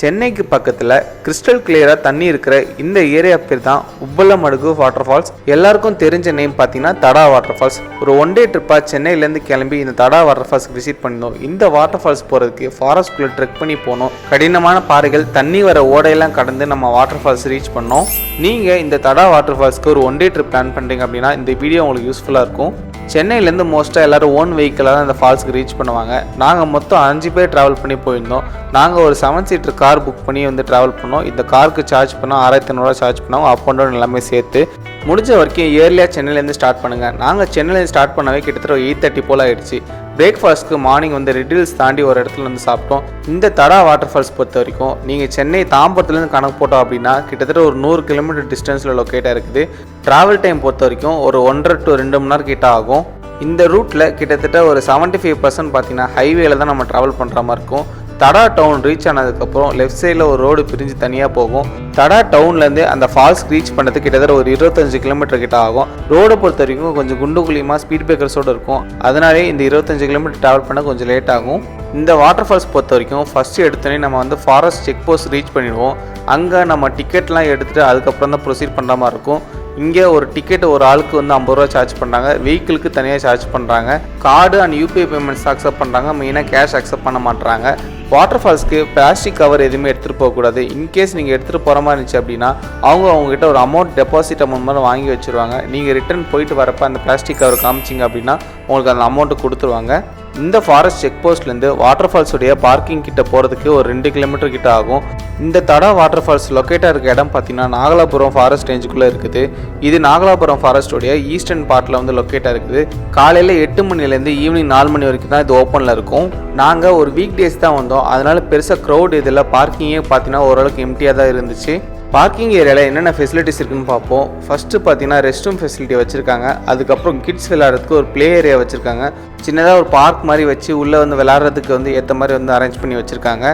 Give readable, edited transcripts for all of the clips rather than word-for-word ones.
சென்னைக்கு பக்கத்தில் கிறிஸ்டல் கிளியராக தண்ணி இருக்கிற இந்த ஏரியா பேர் தான் உப்பலமடுகு வாட்டர் ஃபால்ஸ். எல்லாருக்கும் தெரிஞ்ச நேம் பார்த்தீங்கன்னா தடா வாட்டர் ஃபால்ஸ். ஒரு ஒன் டே ட்ரிப்பாக சென்னையிலேருந்து கிளம்பி இந்த தடா வாட்டர் ஃபால்ஸ்க்கு விசிட் பண்ணினோம். இந்த வாட்டர் ஃபால்ஸ் போகிறதுக்கு ஃபாரஸ்ட்குள்ளே ட்ரெக் பண்ணி போனோம். கடினமான பாறைகள், தண்ணி வர ஓடையெல்லாம் கடந்து நம்ம வாட்டர் ஃபால்ஸ் ரீச் பண்ணோம். நீங்கள் இந்த தடா வாட்டர் ஃபால்ஸ்க்கு ஒரு ஒன் டே ட்ரிப் பிளான் பண்ணுறீங்க அப்படின்னா இந்த வீடியோ உங்களுக்கு யூஸ்ஃபுல்லாக இருக்கும். சென்னையிலேருந்து மோஸ்ட்டாக எல்லோரும் ஓன் வெஹிக்கிளாக தான் இந்த ஃபால்ஸ்க்கு ரீச் பண்ணுவாங்க. நாங்கள் மொத்தம் 5 பேர் ட்ராவல் பண்ணி போயிருந்தோம். நாங்கள் ஒரு 7 சீட்டர் கார் புக் பண்ணி ட்ராவல் பண்ணோம். இந்த காருக்கு சார்ஜ் பண்ணோம் 6500 சார்ஜ் பண்ணோம். அப் அண்ட் டவுன் எல்லாமே சேர்த்து முடிஞ்ச வரைக்கும் ஏர்லியாக சென்னையிலேருந்து ஸ்டார்ட் பண்ணுங்கள். நாங்கள் சென்னையிலேருந்து ஸ்டார்ட் பண்ணவே கிட்டத்தட்ட 8:30 போல் ஆகிடுச்சு. பிரேக்ஃபாஸ்ட்டுக்கு மார்னிங் ரெட் ஹில்ஸ் தாண்டி ஒரு இடத்துல சாப்பிட்டோம். இந்த தடா வாட்டர் ஃபால்ஸ் பொறுத்த வரைக்கும் நீங்கள் சென்னை தாம்பரத்துலேருந்து கணக்கு போட்டோம் அப்படின்னா கிட்டத்தட்ட ஒரு 100 கிலோமீட்டர் டிஸ்டன்ஸில் லொக்கேட்டாக இருக்குது. ட்ராவல் டைம் பொறுத்த வரைக்கும் ஒரு 1.5 to 2 மணி நேரம் கிட்ட ஆகும். இந்த ரூட்டில் கிட்டத்தட்ட ஒரு 75% பார்த்தீங்கன்னா ஹைவேல தான் நம்ம ட்ராவல் பண்ணுற மாதிரி இருக்கும். தடா டவுன் ரீச் ஆனதுக்கப்புறம் லெஃப்ட் சைடில் ஒரு ரோடு பிரிஞ்சு தனியாக போகும். தடா டவுன்லேருந்து அந்த ஃபால்ஸ் ரீச் பண்ணுறதுக்கு கிட்டத்தட்ட ஒரு 25 கிலோமீட்டர் கிட்ட ஆகும். ரோடை பொறுத்த வரைக்கும் கொஞ்சம் குண்டு குழியமாக ஸ்பீட் பிரேக்கர்ஸோடு இருக்கும். அதனாலே இந்த 25 கிலோமீட்டர் ட்ராவல் பண்ண கொஞ்சம் லேட் ஆகும். இந்த வாட்டர் ஃபால்ஸ் பொறுத்த வரைக்கும் ஃபஸ்ட்டு எடுத்தோடனே நம்ம ஃபாரஸ்ட் செக் போஸ்ட் ரீச் பண்ணிடுவோம். அங்கே நம்ம டிக்கெட்லாம் எடுத்துகிட்டு அதுக்கப்புறம் தான் ப்ரொசீட் பண்ணுற மாதிரி இருக்கும். இங்கே ஒரு டிக்கெட் ஒரு ஆளுக்கு 50 ரூபா சார்ஜ் பண்ணுறாங்க. வெஹிக்கிளுக்கு தனியாக சார்ஜ் பண்ணுறாங்க. Card and UPI payments accept பண்ணுறாங்க. மெயினாக கேஷ் அக்செப்ட் பண்ண மாட்டுறாங்க. வாட்டர் ஃபால்ஸ்க்கு பிளாஸ்டிக் கவர் எதுவுமே எடுத்துகிட்டு போகக்கூடாது. இன்கேஸ் நீங்கள் எடுத்துகிட்டு போகிற மாதிரி இருந்துச்சு அப்படின்னா அவங்ககிட்ட ஒரு டெபாசிட் அமௌண்ட் மாதிரி வாங்கி வச்சுருவாங்க. நீங்கள் ரிட்டர்ன் போயிட்டு வரப்போ அந்த பிளாஸ்டிக் கவர் காமிச்சிங்க அப்படின்னா உங்களுக்கு அந்த அமௌண்ட்டு கொடுத்துருவாங்க. இந்த ஃபாரஸ்ட் செக் போஸ்ட்லேருந்து வாட்டர் ஃபால்ஸுடைய பார்க்கிங் கிட்ட போகிறதுக்கு ஒரு 2 கிலோமீட்டர் கிட்ட ஆகும். இந்த தடா வாட்டர் ஃபால்ஸ் லொக்கேட்டாக இருக்க இடம் பார்த்தீங்கன்னா நாகலாபுரம் ஃபாரஸ்ட் ரேஞ்சுக்குள்ளே இருக்குது. இது நாகலாபுரம் ஃபாரஸ்டோடைய ஈஸ்டர்ன் பார்ட்டில் லொக்கேட்டாக இருக்குது. காலையில் 8 மணிலேருந்து ஈவினிங் 4 மணி வரைக்கும் தான் இது ஓப்பனில் இருக்கும். நாங்கள் ஒரு வீக் டேஸ் தான் வந்தோம். அதனால பெருசாக க்ரௌட் இதில் பார்க்கிங்கே பார்த்தீங்கன்னா ஓரளவுக்கு எம்டியாக தான் இருந்துச்சு. பார்க்கிங் ஏரியாவில் என்னென்ன ஃபெசிலிட்டிஸ் இருக்குன்னு பார்ப்போம். ஃபஸ்ட்டு பார்த்தீங்கன்னா ரெஸ்ட் ரூம் ஃபெசிலிட்டி வச்சுருக்காங்க. அதுக்கப்புறம் கிட்ஸ் விளையாடுறதுக்கு ஒரு ப்ளே ஏரியா வச்சுருக்காங்க. சின்னதாக ஒரு பார்க் மாதிரி வச்சு உள்ளே விளையாடுறதுக்கு ஏற்ற மாதிரி அரேஞ்ச் பண்ணி வச்சுருக்காங்க.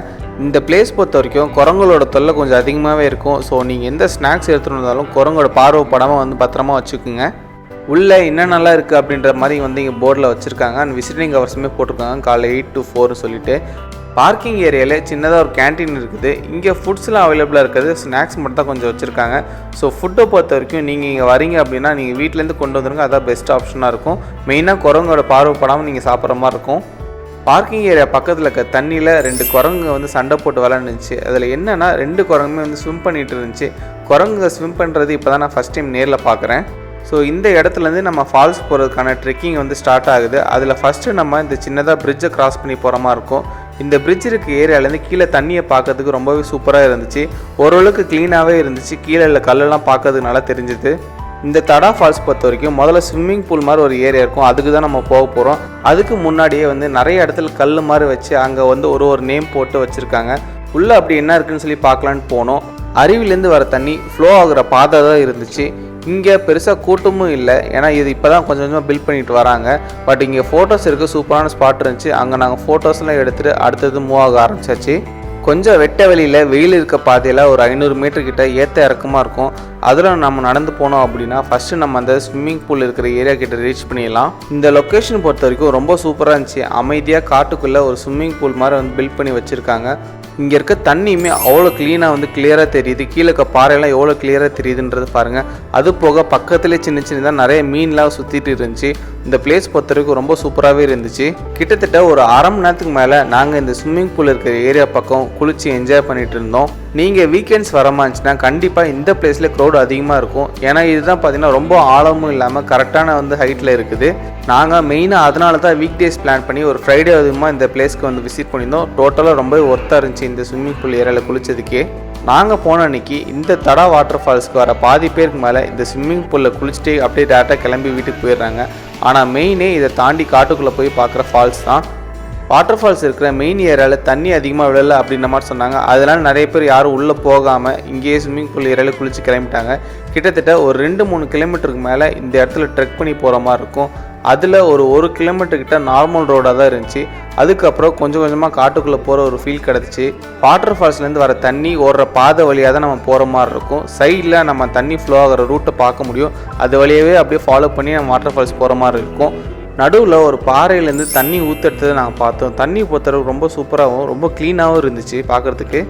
இந்த பிளேஸ் பொறுத்த வரைக்கும் குரங்களோட தொல்லை கொஞ்சம் அதிகமாகவே இருக்கும். ஸோ நீங்கள் எந்த ஸ்நாக்ஸ் எடுத்துகிட்டு வந்தாலும் குரங்கோட பார்வைப்படாமல் பத்திரமா வச்சுக்கோங்க. உள்ளே என்னென்னலாம் இருக்குது அப்படின்ற மாதிரி இங்கே போர்டில் வச்சுருக்காங்க. அண்ட் விசிட்டிங் ஹவர்ஸுமே போட்டிருக்காங்க காலைல 8 to 4 சொல்லிட்டு. பார்க்கிங் ஏரியாவில் சின்னதாக ஒரு கேன்டீன் இருக்குது. இங்கே ஃபுட்ஸ்லாம் அவைலபிளாக இருக்குது. ஸ்நாக்ஸ் மட்டும் தான் கொஞ்சம் வச்சுருக்காங்க. ஸோ ஃபுட்டை பொறுத்த வரைக்கும் நீங்கள் இங்கே வரீங்க அப்படின்னா நீங்கள் வீட்டிலேருந்து கொண்டு வந்துருங்க. அதான் பெஸ்ட் ஆப்ஷனாக இருக்கும். மெயினாக குரங்கோட பார்வைப்படாமல் நீங்கள் சாப்பிட்ற மாதிரி இருக்கும். பார்க்கிங் ஏரியா பக்கத்தில் இருக்க தண்ணியில் 2 குரங்கு சண்டை போட்டு விளாண்டுச்சு. அதில் என்னென்னா 2 குரங்குமே ஸ்விம் பண்ணிகிட்டு இருந்துச்சு. குரங்கு ஸ்விம் பண்ணுறது இப்போ தான் நான் ஃபஸ்ட் டைம் நேரில் பார்க்குறேன். ஸோ இந்த இடத்துலேருந்து நம்ம ஃபால்ஸ் போகிறதுக்கான ட்ரெக்கிங் ஸ்டார்ட் ஆகுது. அதில் ஃபஸ்ட்டு நம்ம இந்த சின்னதாக பிரிட்ஜை கிராஸ் பண்ணி போகிற மாதிரி இருக்கும். இந்த பிரிட்ஜ் இருக்க ஏரியாவிலேருந்து கீழே தண்ணியை பார்க்கறதுக்கு ரொம்பவே சூப்பராக இருந்துச்சு. ஓரளவுக்கு க்ளீனாகவே இருந்துச்சு. கீழே உள்ள கல்லெல்லாம் பார்க்கறதுக்கு நல்லா தெரிஞ்சுது. இந்த தடா ஃபால்ஸ் பொறுத்த வரைக்கும் முதல்ல ஸ்விம்மிங் பூல் மாதிரி ஒரு ஏரியா இருக்கும். அதுக்கு தான் நம்ம போக போகிறோம். அதுக்கு முன்னாடியே நிறைய இடத்துல கல் மாதிரி வச்சு அங்கே ஒரு நேம் போட்டு வச்சுருக்காங்க. உள்ளே அப்படி என்ன இருக்குன்னு சொல்லி பார்க்கலான்னு போனோம். அருவிலேருந்து வர தண்ணி ஃப்ளோ ஆகுற பாதை தான் இருந்துச்சு. இங்கே பெருசாக கூட்டமும் இல்லை. ஏன்னா இது இப்போ தான் கொஞ்சம் கொஞ்சமாக பில்ட் பண்ணிட்டு வராங்க. பட் இங்கே ஃபோட்டோஸ் இருக்குது. சூப்பரான ஸ்பாட் இருந்துச்சு. அங்கே நாங்கள் ஃபோட்டோஸ்லாம் எடுத்துகிட்டு அடுத்தது மூவ் ஆக ஆரம்பிச்சாச்சு. கொஞ்சம் வெட்ட வெளியில் வெயில் இருக்க பாதையில் ஒரு 500 மீட்டர் கிட்ட ஏற்ற இறக்கமாக இருக்கும். அதில் நம்ம நடந்து போனோம் அப்படின்னா ஃபஸ்ட்டு நம்ம அந்த ஸ்விம்மிங் பூல் இருக்கிற ஏரியா கிட்ட ரீச் பண்ணிடலாம். இந்த லொக்கேஷன் பொறுத்த வரைக்கும் ரொம்ப சூப்பராக இருந்துச்சு. அமைதியாக காட்டுக்குள்ளே ஒரு ஸ்விம்மிங் பூல் மாதிரி பில்ட் பண்ணி வச்சுருக்காங்க. இங்கே இருக்க தண்ணியுமே அவ்வளோ க்ளீனாக கிளியராக தெரியுது. கீழே இருக்க பாறையெல்லாம் எவ்வளோ கிளியராக தெரியுதுன்றது பாருங்கள். அது போக பக்கத்துலேயே சின்ன சின்னதாக நிறைய மீன்லாம் சுற்றிட்டு இருந்துச்சு. இந்த பிளேஸ் பொறுத்த வரைக்கும் ரொம்ப சூப்பராகவே இருந்துச்சு. கிட்டத்தட்ட ஒரு 1/2 மணி நேரத்துக்கு மேலே நாங்கள் இந்த ஸ்விம்மிங் பூல் இருக்கிற ஏரியா பக்கம் குளித்து என்ஜாய் பண்ணிகிட்டு இருந்தோம். நீங்கள் வீக்கெண்ட்ஸ் வரமா இருந்துச்சுன்னா கண்டிப்பாக இந்த பிளேஸில் க்ரௌட் அதிகமாக இருக்கும். ஏன்னா இதுதான் பார்த்தீங்கன்னா ரொம்ப ஆழமும் இல்லாமல் கரெக்டான ஹைட்டில் இருக்குது. நாங்கள் மெயினாக அதனால தான் வீக் டேஸ் பிளான் பண்ணி ஒரு ஃப்ரைடே அதிகமாக இந்த பிளேஸ்க்கு விசிட் பண்ணியிருந்தோம். டோட்டலாக ரொம்ப ஒர்த்தாக இருந்துச்சு இந்த ஸ்விம்மிங் பூல் ஏரியாவில் குளித்ததுக்கே. நாங்கள் போன அன்றைக்கி இந்த தடா வாட்டர் ஃபால்ஸ்க்கு வர பாதி பேருக்கு மேலே இந்த ஸ்விம்மிங் பூலில் குளிச்சுட்டு அப்படியே டேரெக்டாக கிளம்பி வீட்டுக்கு போயிடுறாங்க. ஆனால் மெயினே இதை தாண்டி காட்டுக்குள்ளே போய் பார்க்குற ஃபால்ஸ் தான். வாட்டர் ஃபால்ஸ் இருக்கிற மெயின் ஏரியாவில் தண்ணி அதிகமாக விழலை அப்படின்ற மாதிரி சொன்னாங்க. அதனால் நிறைய பேர் யாரும் உள்ளே போகாமல் இங்கேயே ஸ்விம்மிங் பூல் ஏரியாவில் குளித்து கிளம்பிட்டாங்க. கிட்டத்தட்ட ஒரு 2-3 கிலோமீட்டருக்கு மேலே இந்த இடத்துல ட்ரெக் பண்ணி போகிற மாதிரி இருக்கும். அதில் ஒரு 1 கிலோமீட்டர் கிட்ட நார்மல் ரோடாக தான் இருந்துச்சு. அதுக்கப்புறம் கொஞ்சம் கொஞ்சமாக காட்டுக்குள்ளே போகிற ஒரு ஃபீல் கிடச்சிச்சு. வாட்டர் ஃபால்ஸ்லேருந்து வர தண்ணி ஓடுற பாதை வழியாக தான் நம்ம போகிற மாதிரி இருக்கும். சைடில் நம்ம தண்ணி ஃப்ளோ ஆகிற ரூட்டை பார்க்க முடியும். அது வழியாகவே அப்படியே ஃபாலோ பண்ணி நம்ம வாட்டர் ஃபால்ஸ் போகிற மாதிரி இருக்கும். நடுவில் ஒரு பாறையிலேருந்து தண்ணி ஊற்றெடுத்ததை நாங்கள் பார்த்தோம். தண்ணி பொறுத்தளவுக்கு ரொம்ப சூப்பராகவும் ரொம்ப க்ளீனாகவும் இருந்துச்சு பார்க்குறதுக்கு.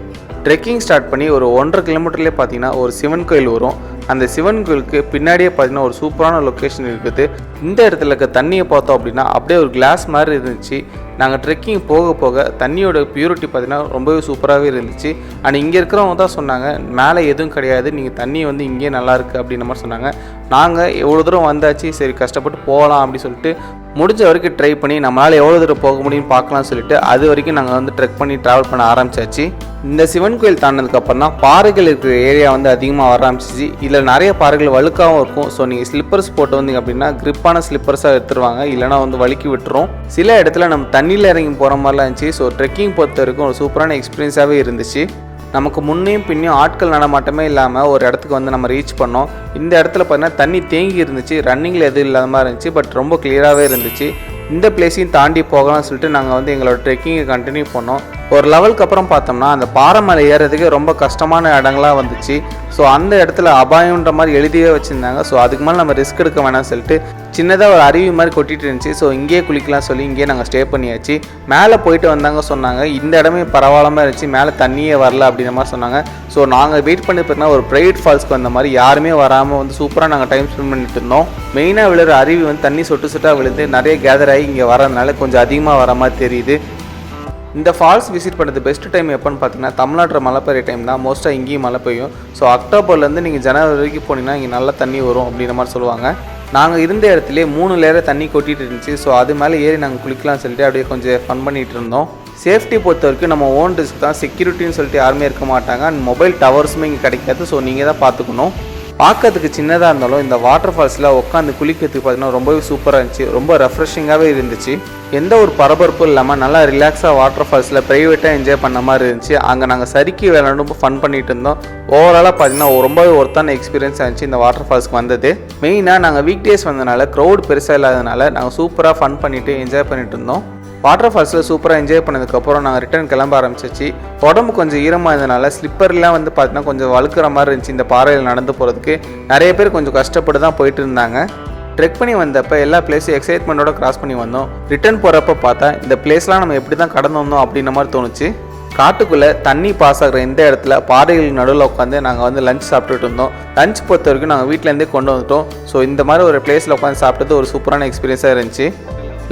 ட்ரெக்கிங் ஸ்டார்ட் பண்ணி ஒரு 1.5 கிலோமீட்டர்லேயே பார்த்தீங்கன்னா ஒரு சிவன் கோயில் வரும். அந்த சிவன் கோயிலுக்கு பின்னாடியே பார்த்தீங்கன்னா ஒரு சூப்பரான லொக்கேஷன் இருக்குது. இந்த இடத்துல இருக்க தண்ணியை பார்த்தோம் அப்படின்னா அப்படியே ஒரு கிளாஸ் மாதிரி இருந்துச்சு. நாங்கள் ட்ரெக்கிங் போக போக தண்ணியோட பியூரிட்டி பார்த்தீங்கன்னா ரொம்பவே சூப்பராகவே இருந்துச்சு. அண்ட் இங்கே இருக்கிறவங்க தான் சொன்னாங்க, மேலே எதுவும் கிடையாது, நீங்கள் தண்ணி வந்து இங்கேயே நல்லாயிருக்கு அப்படின்ற மாதிரி சொன்னாங்க. நாங்கள் எவ்வளோ தூரம் வந்தாச்சு, சரி கஷ்டப்பட்டு போகலாம் அப்படின்னு சொல்லிட்டு முடிஞ்ச வரைக்கும் ட்ரை பண்ணி நம்மளால் எவ்வளோ தூரம் போக முடியும்னு பார்க்கலாம்னு சொல்லிட்டு அது வரைக்கும் நாங்கள் வந்து ட்ரெக் பண்ணி ட்ராவல் பண்ண ஆரம்பிச்சாச்சு. இந்த சிவன் கோயில் தாண்டினதுக்கப்புறம் தான் பாறைகள் இருக்கிற ஏரியா வந்து அதிகமாக வர ஆரம்பிச்சிச்சு. இதில் நிறைய பாறைகள் வழுக்காகவும் இருக்கும். ஸோ நீங்கள் ஸ்லிப்பர்ஸ் போட்டு வந்தீங்க அப்படின்னா கிரிப்பான ஸ்லிப்பர்ஸாக எடுத்துருவாங்க, இல்லைனா வந்து வழுக்கி விட்டுரும். சில இடத்துல நம்ம தண்ணியில் இறங்கி போகிற மாதிரிலாம் இருந்துச்சு. ஸோ ட்ரெக்கிங் பொறுத்த வரைக்கும் ஒரு சூப்பரான எக்ஸ்பீரியன்ஸாகவே இருந்துச்சு. நமக்கு முன்னையும் பின்னையும் ஆட்கள் நடமாட்டமே இல்லாமல் ஒரு இடத்துக்கு வந்து நம்ம ரீச் பண்ணோம். இந்த இடத்துல பார்த்தீங்கன்னா தண்ணி தேங்கி இருந்துச்சு, ரன்னிங்கில் எதுவும் இல்லாத மாதிரி இருந்துச்சு, பட் ரொம்ப கிளியராகவே இருந்துச்சு. இந்த பிளேஸையும் தாண்டி போகலாம்னு சொல்லிட்டு நாங்கள் வந்து எங்களோட ட்ரெக்கிங்கை கண்டினியூ பண்ணோம். ஒரு லெவலுக்கு அப்புறம் பார்த்தோம்னா அந்த பாறை மலை ஏறதுக்கு ரொம்ப கஷ்டமான இடங்களாக வந்துச்சு. ஸோ அந்த இடத்துல அபாயன்ற மாதிரி எழுதியே வச்சுருந்தாங்க. ஸோ அதுக்கு மேலே நம்ம ரிஸ்க் எடுக்க வேணாம்னு சொல்லிட்டு சின்னதாக ஒரு அருவி மாதிரி கொட்டிட்டு இருந்துச்சு. ஸோ இங்கேயே குளிக்கலாம் சொல்லி இங்கேயே நாங்கள் ஸ்டே பண்ணியாச்சு. மேலே போயிட்டு வந்தாங்க, சொன்னாங்க இந்த இடமே பரவாயில்லாமல் இருந்துச்சு, மேலே தண்ணியே வரல அப்படின்ற மாதிரி சொன்னாங்க. ஸோ நாங்கள் வெயிட் பண்ணி பார்த்தீங்கன்னா ஒரு பிரைவேட் ஃபால்ஸ்க்கு வந்த மாதிரி யாருமே வராமல் வந்து சூப்பராக நாங்கள் டைம் ஸ்பெண்ட் பண்ணிட்டு இருந்தோம். மெயினாக விழுற அருவி வந்து தண்ணி சொட்டு சொட்டாக விழுந்து நிறைய கேதர் ஆகி இங்கே வரதுனால கொஞ்சம் அதிகமாக வர மாதிரி தெரியுது. இந்த ஃபால்ஸ் விசிட் பண்ணுறது பெஸ்ட் டைம் எப்போன்னு பார்த்தீங்கன்னா தமிழ்நாட்டில் மழை பெய்ய டைம் தான். மோஸ்ட்டாக இங்கேயும் மழை பெய்யும். ஸோ அக்டோபர்லேருந்து நீங்கள் ஜனவரி வரைக்கும் போனீங்கன்னா இங்கே நல்லா தண்ணி வரும் அப்படின்ற மாதிரி சொல்லுவாங்க. நாங்கள் இருந்த இடத்துலேயே 3 லேயர் தண்ணி கொட்டிகிட்டு இருந்துச்சு. ஸோ அது மேலே ஏறி நாங்கள் குளிக்கலாம்னு சொல்லிட்டு அப்படியே கொஞ்சம் ஃபன் பண்ணிகிட்டு இருந்தோம். சேஃப்டி பொறுத்த வரைக்கும் நம்ம ஓன் ரிஸ்க் தான், செக்யூரிட்டின்னு சொல்லிட்டு யாருமே இருக்க மாட்டாங்க. அண்ட் மொபைல் டவர்ஸுமே இங்கே கிடைக்காது. ஸோ நீங்கள் தான் பார்த்துக்கணும். பார்க்கறதுக்கு சின்னதாக இருந்தாலும் இந்த வாட்டர் ஃபால்ஸில் உட்காந்து குளிக்கிறதுக்கு பார்த்தீங்கன்னா ரொம்பவே சூப்பராக இருந்துச்சு, ரொம்ப ரெஃப்ரெஷிங்காகவே இருந்துச்சு. எந்த ஒரு பரபரப்பும் இல்லாமல் நல்லா ரிலாக்ஸாக வாட்டர் ஃபால்ஸில் ப்ரைவேட்டாக என்ஜாய் பண்ண மாதிரி இருந்துச்சு. அங்கே நாங்கள் சறுக்கி விளையாண்டு ஃபன் பண்ணிட்டு இருந்தோம். ஓவராலாக பார்த்தீங்கன்னா ரொம்பவே ஒர்த்தான எக்ஸ்பீரியன்ஸ் ஆச்சு இந்த வாட்டர் ஃபால்ஸ்க்கு வந்தது. மெயினாக நாங்கள் வீக் டேஸ் வந்ததுனால க்ரௌட் பெருசாக இல்லாததுனால நாங்கள் சூப்பராக ஃபன் பண்ணிவிட்டு என்ஜாய் பண்ணிட்டு இருந்தோம். வாட்டர் ஃபால்ஸில் சூப்பராக என்ஜாய் பண்ணதுக்கப்புறம் நாங்கள் ரிட்டர்ன் கிளம்ப ஆரம்பிச்சிச்சு. உடம்பு கொஞ்சம் ஈரமாக இருந்ததுனால ஸ்லிப்பர்லாம் வந்து பார்த்தீங்கன்னா கொஞ்சம் வழுக்கிற மாதிரி இருந்துச்சு. இந்த பாறையில் நடந்து போகிறதுக்கு நிறைய பேர் கொஞ்சம் கஷ்டப்பட்டு தான் போயிட்டு இருந்தாங்க. ட்ரெக் பண்ணி வந்தப்போ எல்லா பிளேஸும் எக்ஸைட்மெண்ட்டோட கிராஸ் பண்ணி வந்தோம். ரிட்டர்ன் போகிறப்ப பார்த்தா இந்த பிளேஸ்லாம் நம்ம எப்படி தான் கடந்து வந்தோம் அப்படின்ற மாதிரி தோணுச்சு. காட்டுக்குள்ளே தண்ணி பாஸ் ஆகிற இந்த இடத்துல பாறைகள் நடுவில் உட்காந்து நாங்கள் வந்து லஞ்ச் சாப்பிட்டுட்டு இருந்தோம். லஞ்ச் பொறுத்த வரைக்கும் நாங்கள் வீட்டிலேருந்தே கொண்டு வந்துட்டோம். ஸோ இந்த மாதிரி ஒரு பிளேஸில் உட்காந்து சாப்பிட்டது ஒரு சூப்பரான எக்ஸ்பீரியன்ஸாக இருந்துச்சு.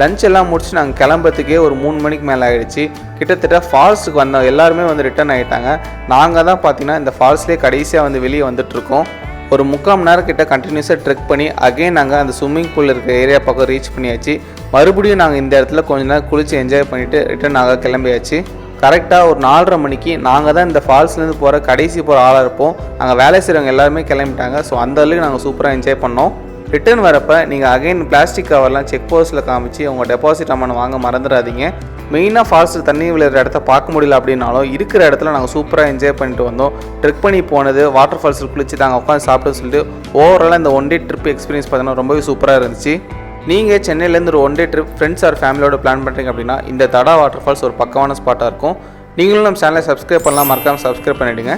லஞ்ச் எல்லாம் முடிச்சு நாங்கள் கிளம்புறதுக்கே ஒரு 3 மணிக்கு மேலே ஆகிடுச்சு. கிட்டத்தட்ட ஃபால்ஸுக்கு வந்த எல்லாருமே வந்து ரிட்டர்ன் ஆகிட்டாங்க. நாங்கள் தான் பார்த்தீங்கன்னா இந்த ஃபால்ஸ்லேயே கடைசியாக வந்து வெளியே வந்துட்டுருக்கோம். ஒரு 3/4 மணி நேரம் கிட்ட கண்டினியூஸாக ட்ரெக் பண்ணி அகைன் நாங்கள் அந்த ஸ்விம்மிங் பூல் இருக்கிற ஏரியா பக்கம் ரீச் பண்ணியாச்சு. மறுபடியும் நாங்கள் இந்த இடத்துல கொஞ்ச நேரம் குளித்து என்ஜாய் பண்ணிவிட்டு ரிட்டர்ன் நாங்கள் கிளம்பியாச்சு. கரெக்டாக ஒரு 4:30 மணிக்கு நாங்கள் தான் இந்த ஃபால்ஸ்லேருந்து போகிற கடைசி போகிற ஆளாக இருப்போம். அங்கே வேலை செய்கிறவங்க எல்லாருமே கிளம்பிட்டாங்க. ஸோ அந்த அளவுக்கு நாங்கள் சூப்பராக என்ஜாய் பண்ணோம். ரிட்டர்ன் வரப்போ நீங்கள் அகைன் பிளாஸ்டிக் கவர்லாம் செக் போஸ்ட்டில் காமிச்சு உங்கள் டெபாசிட் அமௌண்ட் வாங்க மறந்துடாதீங்க. மெயினாக ஃபால்ஸில் தண்ணி விழுற இடத்த பார்க்க முடியல அப்படின்னாலும் இருக்கிற இடத்துல நாங்கள் சூப்பராக என்ஜாய் பண்ணிட்டு வந்தோம். ட்ரெக் பண்ணி போனது, வாட்டர் ஃபால்ஸில் குளிச்சு நாங்கள் உட்காந்து சாப்பிட்டு சொல்லிட்டு ஓவராலாக இந்த 1 டே ட்ரிப் எக்ஸ்பீரியன்ஸ் பார்த்தீங்கன்னா ரொம்பவே சூப்பராக இருந்துச்சு. நீங்கள் சென்னையிலேருந்து ஒரு 1 டே ட்ரிப் ஃப்ரெண்ட்ஸ் ஆர் ஃபேமிலியோட பிளான் பண்ணுறீங்க அப்படின்னா இந்த தடா வாட்டர் ஃபால்ஸ் ஒரு பக்கமான ஸ்பாட்டாக இருக்கும். நீங்களும் நம்ம சேனலை சப்ஸ்கிரைப் பண்ணலாம், மறக்காமல் சப்ஸ்கிரைப் பண்ணிவிடுங்க.